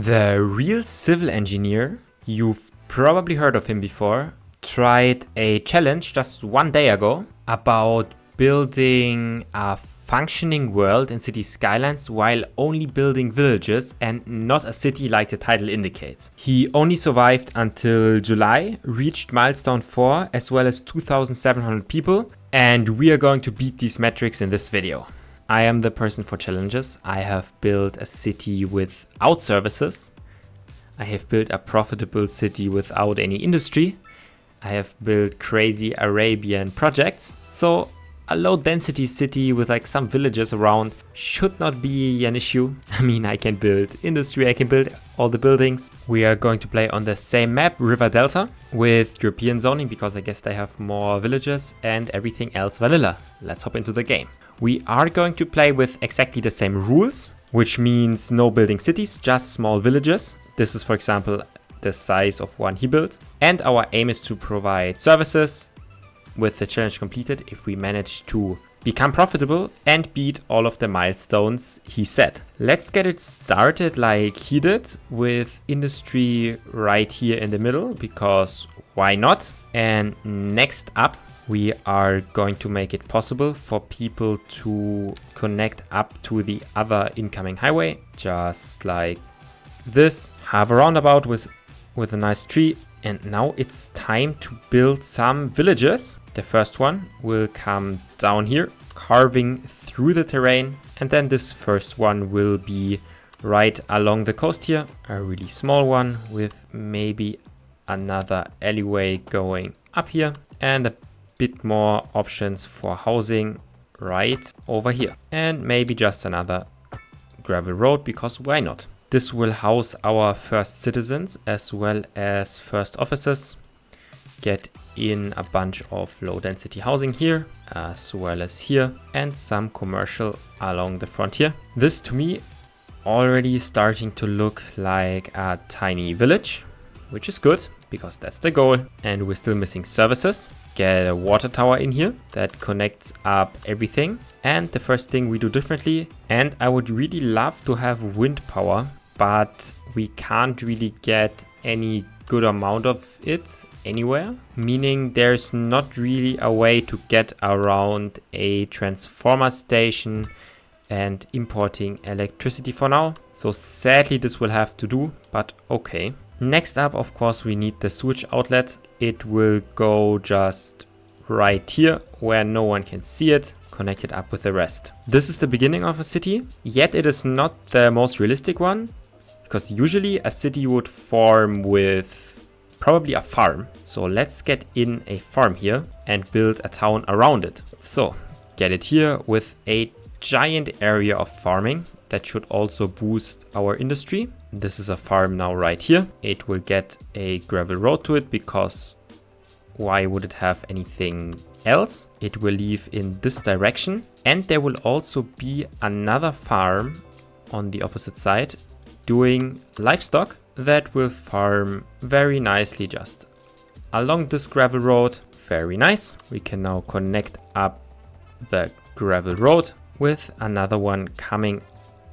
The Real Civil Engineer, you've probably heard of him before, tried a challenge just one day ago about building a functioning world in city skylines while only building villages and not a city like the title indicates. He only survived until July, reached milestone 4 as well as 2,700 people, and we are going to beat these metrics in this video. I am the person for challenges. I have built a city without services. I have built a profitable city without any industry. I have built crazy Arabian projects. So a low density city with like some villages around should not be an issue. I mean, I can build industry, I can build all the buildings. We are going to play on the same map, River Delta, with European zoning because I guess they have more villages and everything else vanilla. Let's hop into the game. We are going to play with exactly the same rules, which means no building cities, just small villages. This is, for example, the size of one he built. And our aim is to provide services with the challenge completed if we manage to become profitable and beat all of the milestones he set. Let's get it started like he did, with industry right here in the middle, because why not? And next up, we are going to make it possible for people to connect up to the other incoming highway, just like this. Have a roundabout with a nice tree. And now it's time to build some villages. The first one will come down here, carving through the terrain. And then this first one will be right along the coast here. A really small one with maybe another alleyway going up here. And a bit more options for housing right over here. And maybe just another gravel road, because why not? This will house our first citizens as well as first officers. Get in a bunch of low density housing here as well as here, and some commercial along the frontier. This to me already starting to look like a tiny village, which is good because that's the goal. And we're still missing services. Get a water tower in here that connects up everything. And the first thing we do differently, and I would really love to have wind power, but we can't really get any good amount of it anywhere, meaning there's not really a way to get around a transformer station and importing electricity for now. So sadly this will have to do, but okay. Next up, of course, we need the sewage outlet. It will go just right here where no one can see it, connected up with the rest. This is the beginning of a city, yet it is not the most realistic one, because usually a city would form with probably a farm. So let's get in a farm here and build a town around it. So get it here with a giant area of farming. That should also boost our industry. This is a farm now right here. It will get a gravel road to it because why would it have anything else? It will leave in this direction. And there will also be another farm on the opposite side doing livestock that will farm very nicely just along this gravel road. Very nice. We can now connect up the gravel road with another one coming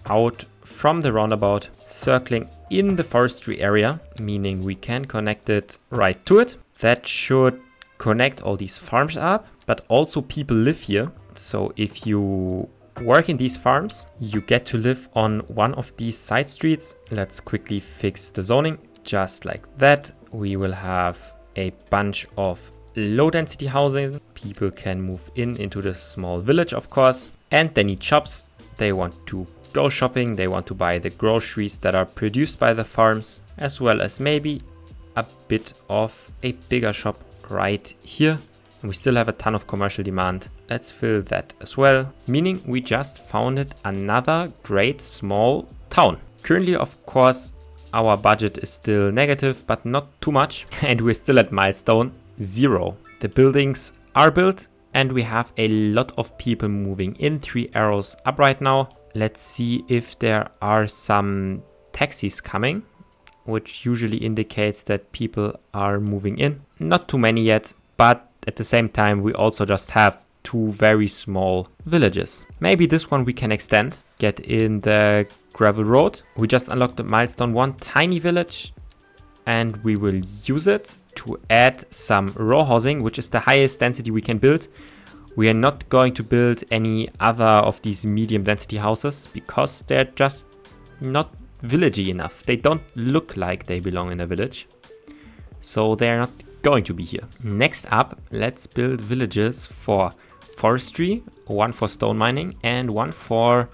out from the roundabout, circling in the forestry area, meaning we can connect it right to it. That should connect all these farms up, but also people live here. So if you work in these farms, you get to live on one of these side streets. Let's quickly fix the zoning. Just like that, we will have a bunch of low density housing. People can move into this small village, of course, and they need shops. They want to go shopping, they want to buy the groceries that are produced by the farms, as well as maybe a bit of a bigger shop right here. And we still have a ton of commercial demand. Let's fill that as well, meaning we just founded another great small town. Currently, of course, our budget is still negative, but not too much. And we're still at milestone 0. The buildings are built and we have a lot of people moving in. 3 arrows up right now. Let's see if there are some taxis coming, which usually indicates that people are moving in. Not too many yet, but at the same time, we also just have 2 very small villages. Maybe this one we can extend, get in the gravel road. We just unlocked the milestone 1 tiny village, and we will use it to add some row housing, which is the highest density we can build. We are not going to build any other of these medium density houses because they're just not villagey enough. They don't look like they belong in a village, so they're not going to be here. Next up, let's build villages for forestry, 1 for stone mining and 1 for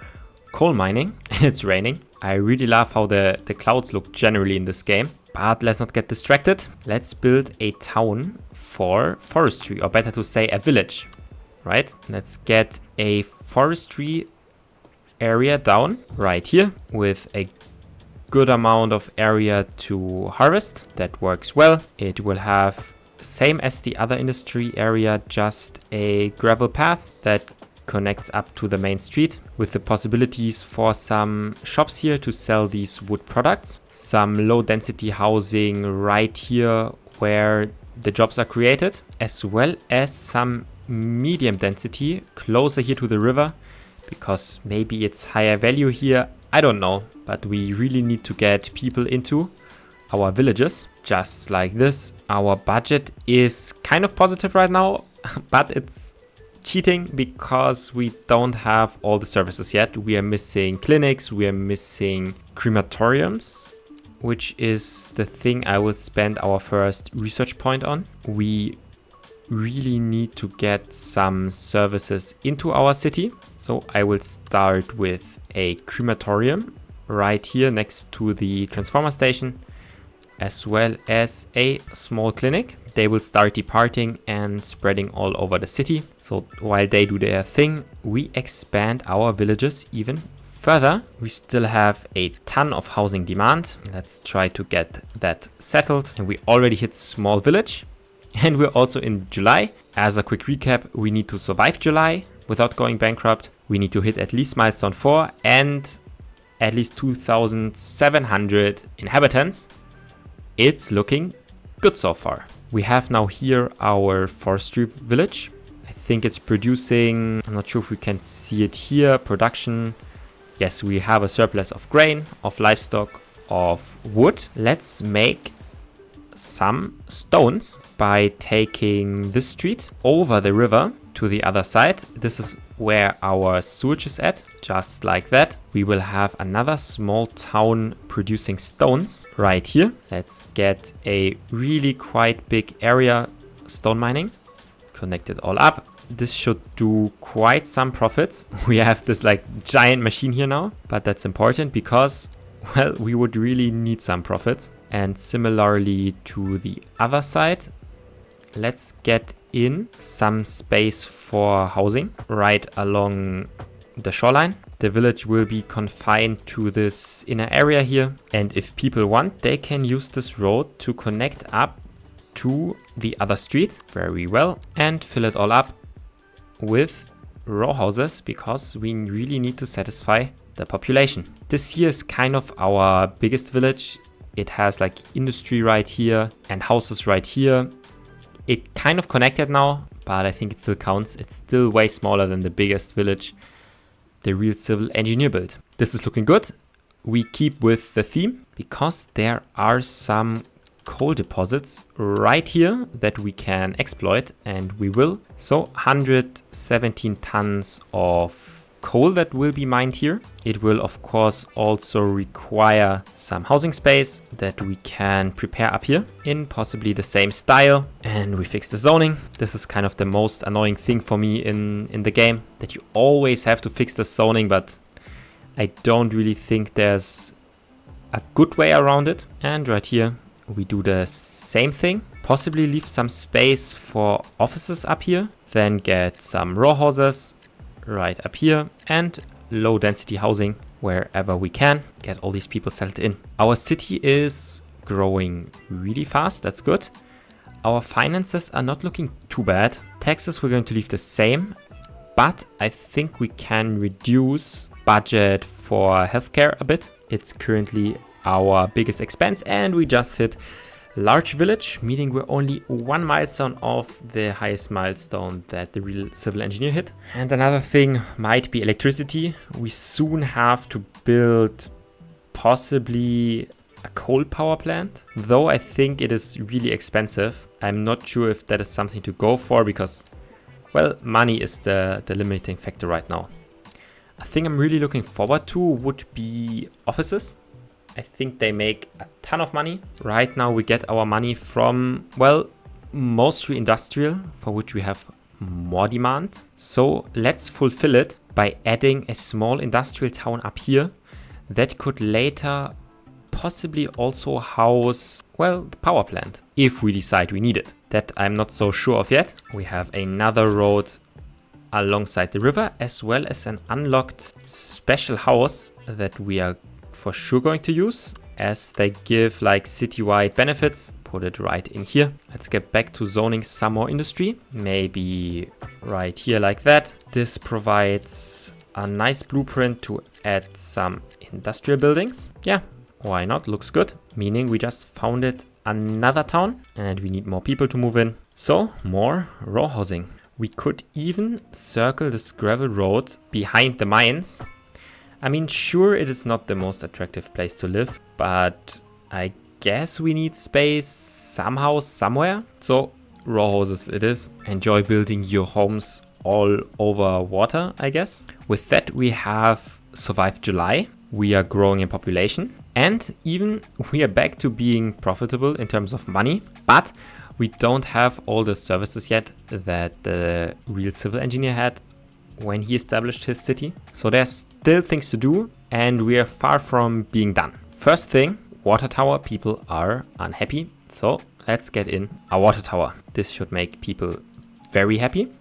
coal mining. And it's raining. I really love how the clouds look generally in this game, but let's not get distracted. Let's build a town for forestry, or better to say a village, right? Let's get a forestry area down right here with a good amount of area to harvest. That works well. It will have, same as the other industry area, just a gravel path that connects up to the main street with the possibilities for some shops here to sell these wood products. Some low density housing right here where the jobs are created, as well as some medium density closer here to the river, because maybe it's higher value here. I don't know, but we really need to get people into our villages. Just like this. Our budget is kind of positive right now, but it's cheating because we don't have all the services yet. We are missing clinics, we are missing crematoriums, which is the thing I will spend our first research point on. We really need to get some services into our city. So I will start with a crematorium right here next to the transformer station, as well as a small clinic. They will start departing and spreading all over the city. So while they do their thing, we expand our villages even further. We still have a ton of housing demand. Let's try to get that settled. And we already hit small village. And we're also in July. As a quick recap, we need to survive July without going bankrupt. We need to hit at least milestone 4 and at least 2,700 inhabitants. It's looking good so far. We have now here our forestry village. I think it's producing, I'm not sure if we can see it here, production. Yes, we have a surplus of grain, of livestock, of wood. Let's make some stones by taking this street over the river to the other side. This is where our sewage is at, just like that. We will have another small town producing stones right here. Let's get a really quite big area stone mining, connect it all up. This should do quite some profits. We have this like giant machine here now, but that's important because, well, we would really need some profits. And similarly to the other side, let's get in some space for housing right along the shoreline. The village will be confined to this inner area here. And if people want, they can use this road to connect up to the other street very well and fill it all up with row houses because we really need to satisfy the population. This here is kind of our biggest village. It has like industry right here and houses right here. It kind of connected now, but I think it still counts. It's still way smaller than the biggest village, the real civil engineer build. This is looking good. We keep with the theme because there are some coal deposits right here that we can exploit, and we will. So 117 tons of coal that will be mined here. It will of course also require some housing space that we can prepare up here in possibly the same style. And we fix the zoning. This is kind of the most annoying thing for me in the game, that you always have to fix the zoning, but I don't really think there's a good way around it. And right here we do the same thing, possibly leave some space for offices up here, then get some row houses right up here and low density housing wherever we can. Get all these people settled in. Our city is growing really fast. That's good. Our finances are not looking too bad. Taxes we're going to leave the same, but I think we can reduce budget for healthcare a bit. It's currently our biggest expense, and we just hit large village, meaning we're only 1 milestone off the highest milestone that the real civil engineer hit. And another thing might be electricity. We soon have to build possibly a coal power plant, though I think it is really expensive. I'm not sure if that is something to go for because, well, money is the limiting factor right now. A thing I'm really looking forward to would be offices. I think they make a ton of money. Right now we get our money from, well, mostly industrial, for which we have more demand. So let's fulfill it by adding a small industrial town up here that could later possibly also house, well, the power plant, if we decide we need it. That I'm not so sure of yet. We have another road alongside the river, as well as an unlocked special house that we are for sure going to use, as they give like citywide benefits. Put it right in here. Let's get back to zoning some more industry. Maybe right here like that. This provides a nice blueprint to add some industrial buildings. Yeah, why not? Looks good. Meaning we just founded another town and we need more people to move in. So more row housing. We could even circle this gravel road behind the mines. I mean, sure, it is not the most attractive place to live, but I guess we need space somehow, somewhere. So row houses it is. Enjoy building your homes all over water, I guess. With that, we have survived July. We are growing in population and even we are back to being profitable in terms of money, but we don't have all the services yet that the real civil engineer had when he established his city. So there's still things to do and we are far from being done. First thing, water tower. People are unhappy. So let's get in a water tower. This should make people very happy.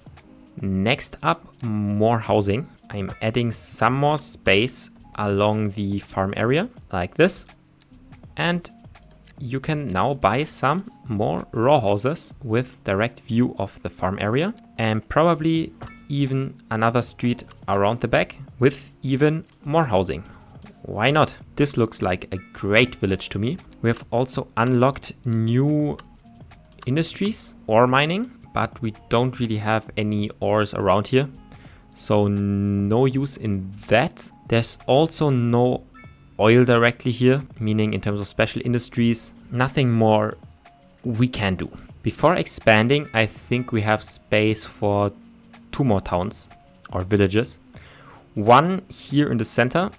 Next up, more housing. I'm adding some more space along the farm area like this. And you can now buy some more row houses with direct view of the farm area and probably even another street around the back with even more housing. Why not? This looks like a great village to me. We have also unlocked new industries, ore mining, but we don't really have any ores around here. So no use in that. There's also no oil directly here, meaning in terms of special industries, nothing more we can do. Before expanding, I think we have space for 2 more towns or villages. One here in the center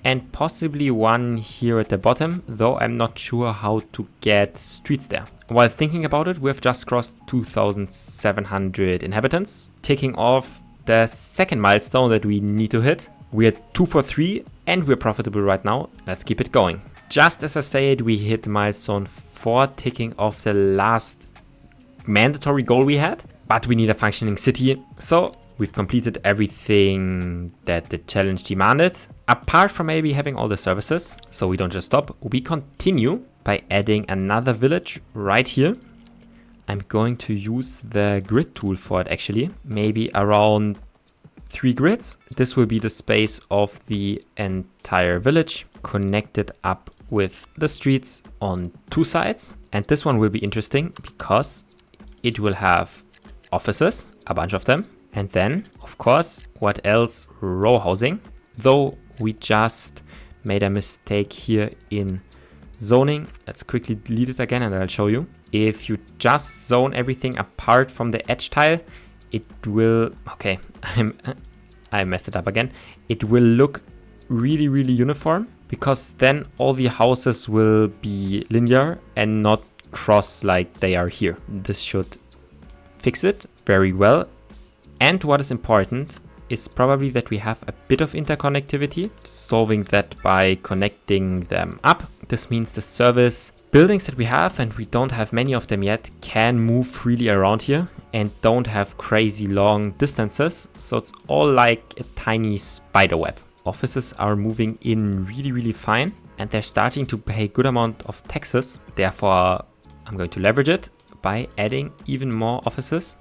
and possibly one here at the bottom, though I'm not sure how to get streets there. While thinking about it, we have just crossed 2,700 inhabitants, ticking off the second milestone that we need to hit. We're 2 for 3 and we're profitable right now. Let's keep it going. Just as I said, we hit milestone 4, ticking off the last mandatory goal we had, but we need a functioning city. So we've completed everything that the challenge demanded, apart from maybe having all the services. So we don't just stop, we continue by adding another village right here. I'm going to use the grid tool for it actually, maybe around 3 grids. This will be the space of the entire village connected up with the streets on 2 sides. And this one will be interesting because it will have offices, a bunch of them. And then, of course, what else? Row housing. Though we just made a mistake here in zoning. Let's quickly delete it again and I'll show you. If you just zone everything apart from the edge tile, it will, okay, I messed it up again. It will look really, really uniform because then all the houses will be linear and not cross like they are here. This should fix it very well. And what is important is probably that we have a bit of interconnectivity, solving that by connecting them up. This means the service buildings that we have, and we don't have many of them yet, can move freely around here and don't have crazy long distances. So it's all like a tiny spider web. Offices are moving in really, really fine and they're starting to pay a good amount of taxes. Therefore, I'm going to leverage it by adding even more offices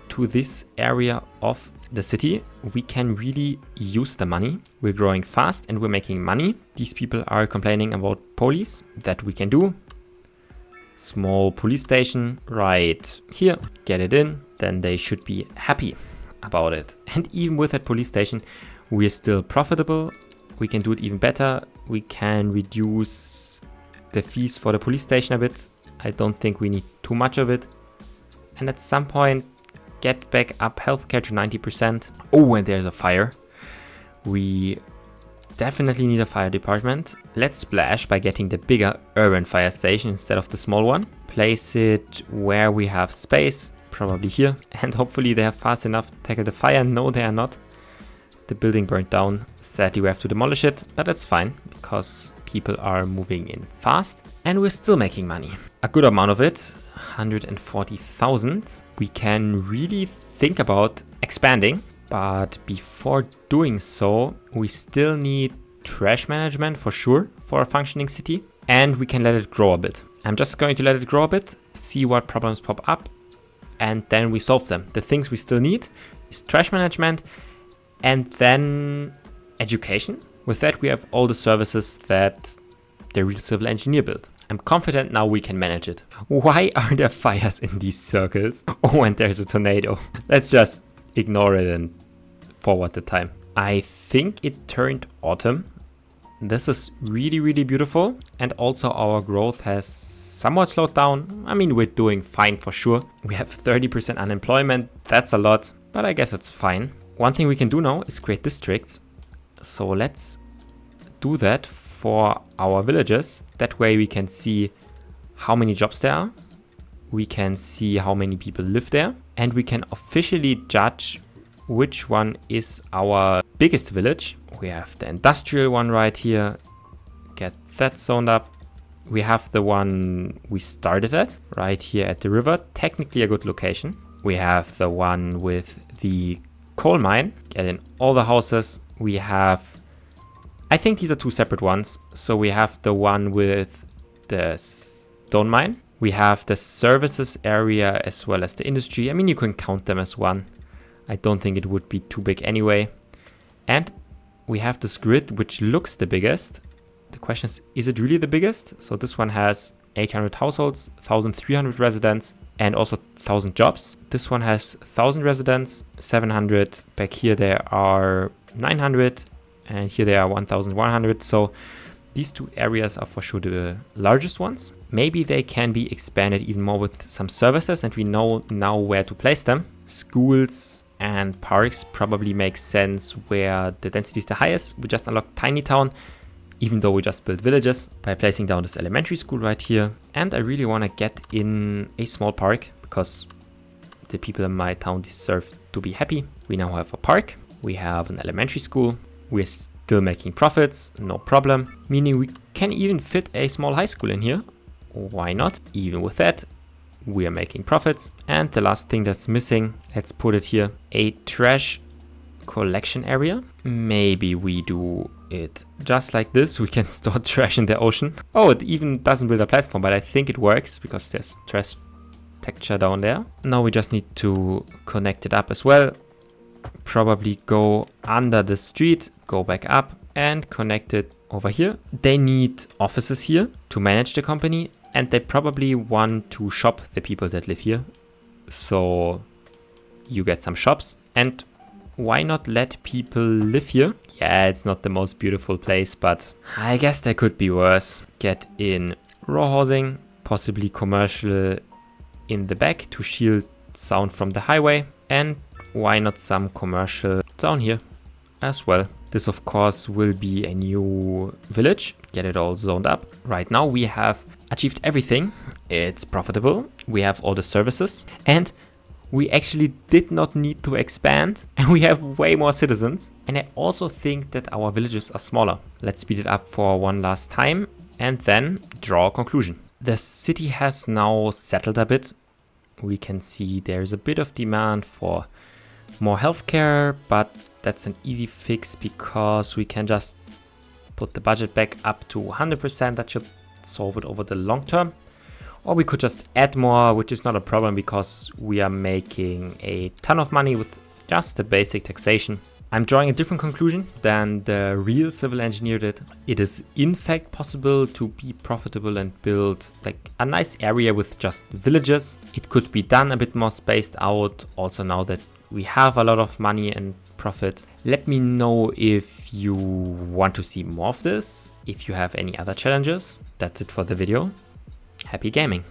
to this area of the city. We can really use the money. We're growing fast and we're making money. These people are complaining about police. That we can do. Small police station right here. Get it in. Then they should be happy about it. And even with that police station, we're still profitable. We can do it even better. We can reduce the fees for the police station a bit. I don't think we need too much of it. And at some point, get back up healthcare to 90%. Oh, and there's a fire. We definitely need a fire department. Let's splash by getting the bigger urban fire station instead of the small one. Place it where we have space, probably here. And hopefully they are fast enough to tackle the fire. No, they are not. The building burned down. Sadly, we have to demolish it, but that's fine because people are moving in fast and we're still making money. A good amount of it, 140,000. We can really think about expanding, but before doing so, we still need trash management for sure for a functioning city, and we can let it grow a bit. I'm just going to let it grow a bit, see what problems pop up, and then we solve them. The things we still need is trash management and then education. With that, we have all the services that the real civil engineer built. I'm confident now we can manage it. Why are there fires in these circles? Oh, and there's a tornado. Let's just ignore it and forward the time. I think it turned autumn. This is really, really beautiful. And also our growth has somewhat slowed down. I mean, we're doing fine for sure. We have 30% unemployment. That's a lot, but I guess it's fine. One thing we can do now is create districts. So let's do that for our villages. That way we can see how many jobs there are. We can see how many people live there. And we can officially judge which one is our biggest village. We have the industrial one right here. Get that zoned up. We have the one we started at, right here at the river. Technically a good location. We have the one with the coal mine. Get in all the houses. We have, I think these are two separate ones. So we have the one with the stone mine. We have the services area as well as the industry. I mean, you can count them as one. I don't think it would be too big anyway. And we have this grid, which looks the biggest. The question is it really the biggest? So this one has 800 households, 1,300 residents, and also 1,000 jobs. This one has 1,000 residents, 700. Back here there are 900, and here there are 1,100. So these two areas are for sure the largest ones. Maybe they can be expanded even more with some services, and we know now where to place them. Schools and parks probably make sense where the density is the highest. We just unlocked Tiny Town, even though we just built villages, by placing down this elementary school right here. And I really want to get in a small park because the people in my town deserve to be happy. We now have a park. We have an elementary school. We're still making profits, no problem. Meaning we can even fit a small high school in here. Why not? Even with that, we are making profits. And the last thing that's missing, let's put it here, a trash collection area. Maybe we do it just like this. We can store trash in the ocean. Oh, it even doesn't build a platform, but I think it works because there's trash texture down there. Now we just need to connect it up as well. Probably go under the street, go back up and connect it over here. They need offices here to manage the company, and they probably want to shop the people that live here. So you get some shops, and why not let people live here? Yeah, it's not the most beautiful place, but I guess there could be worse. Get in row housing, possibly commercial in the back to shield sound from the highway, and why not some commercial down here as well. This of course will be a new village. Get it all zoned up. Right now we have achieved everything. It's profitable. We have all the services, and we actually did not need to expand, and we have way more citizens. And I also think that our villages are smaller. Let's speed it up for one last time and then draw a conclusion. The city has now settled a bit. We can see there's a bit of demand for more healthcare, but that's an easy fix because we can just put the budget back up to 100%. That should solve it over the long term. Or we could just add more, which is not a problem because we are making a ton of money with just the basic taxation. I'm drawing a different conclusion than the real civil engineer did. It is in fact possible to be profitable and build like a nice area with just villages. It could be done a bit more spaced out. Also now that we have a lot of money and profit. Let me know if you want to see more of this, if you have any other challenges. That's it for the video. Happy gaming!